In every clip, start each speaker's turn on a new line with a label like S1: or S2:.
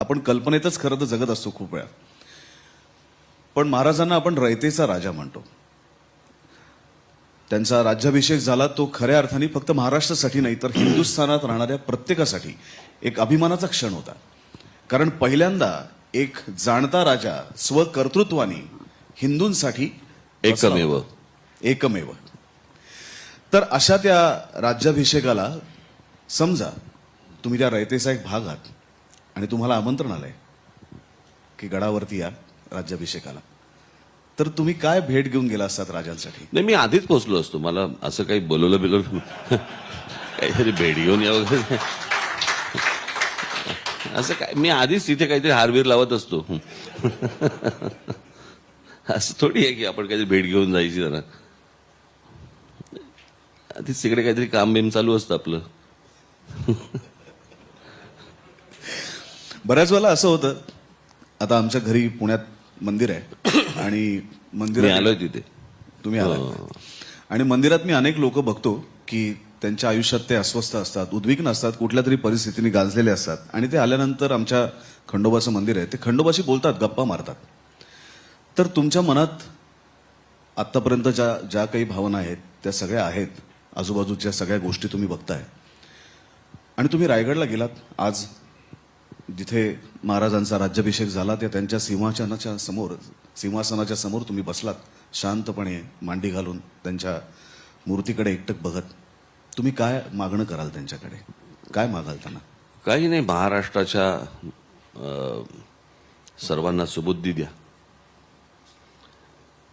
S1: आपण कल्पनेतच खरं तर जगत असतो खूप वेळा. पण महाराजांना आपण रयतेचा राजा म्हणतो. त्यांचा राज्याभिषेक झाला तो खऱ्या अर्थाने फक्त महाराष्ट्रासाठी नाही तर हिंदुस्थानात राहणाऱ्या प्रत्येकासाठी एक अभिमानाचा क्षण होता. कारण पहिल्यांदा एक जाणता राजा स्वकर्तृत्वाने हिंदूंसाठी एकमेव. तर अशा त्या राज्याभिषेकाला समजा तुम्ही त्या रयतेचा एक भाग आहात आणि तुम्हाला आमंत्रण आलंय की गडावरती या राज्याभिषेकाला, तर तुम्ही काय भेट घेऊन गेला असतात राजांसाठी?
S2: नाही, मी आधीच पोहोचलो असतो. मला असं काही बोलवलं काहीतरी भेट घेऊन या वगैरे असं काय, मी आधीच तिथे काहीतरी हारबीर लावत असतो. असं थोडी आहे की आपण काहीतरी भेट घेऊन जायची. जरा आधीच तिकडे काहीतरी काम बिम चालू असतं आपलं.
S1: बऱ्याच वेळेला असं होतं, आता आमच्या घरी पुण्यात मंदिर आहे आणि
S2: मी
S1: मंदिरात
S2: आलोय तिथे.
S1: तुम्ही आलात आणि मंदिरात मी अनेक लोक बघतो की त्यांच्या आयुष्यात ते अस्वस्थ असतात, उद्विग्न असतात, कुठल्या तरी परिस्थितीने गांजलेले असतात आणि ते आल्यानंतर आमच्या खंडोबाचं मंदिर आहे, ते खंडोबाशी बोलतात, गप्पा मारतात. तर तुमच्या मनात आतापर्यंत ज्या काही भावना आहेत त्या सगळ्या आहेत, आजूबाजूच्या सगळ्या गोष्टी तुम्ही बघताय आणि तुम्ही रायगडला गेलात. आज जिथे महाराजांचा राज्याभिषेक झाला त्या त्यांच्या सिंहासनाच्या समोर तुम्ही बसलात शांतपणे, मांडी घालून त्यांच्या मूर्तीकडे एकटक बघत. तुम्ही काय मागणं कराल त्यांच्याकडे? काय मागाल त्यांना?
S2: काही नाही, महाराष्ट्राच्या सर्वांना सुबुद्धी द्या.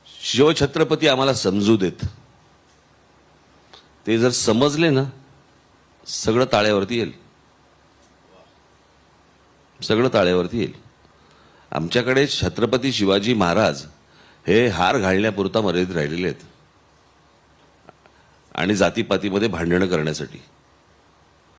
S2: शिवछत्रपती आम्हाला समजू देत. ते जर समजले ना, सगळं ताळ्यावरती येईल. सगळं ताळ्यावरती येईल. आमच्याकडे छत्रपती शिवाजी महाराज हे हार घालण्यापुरता मर्यादित राहिलेले आहेत आणि जातीपातीमध्ये भांडणं करण्यासाठी.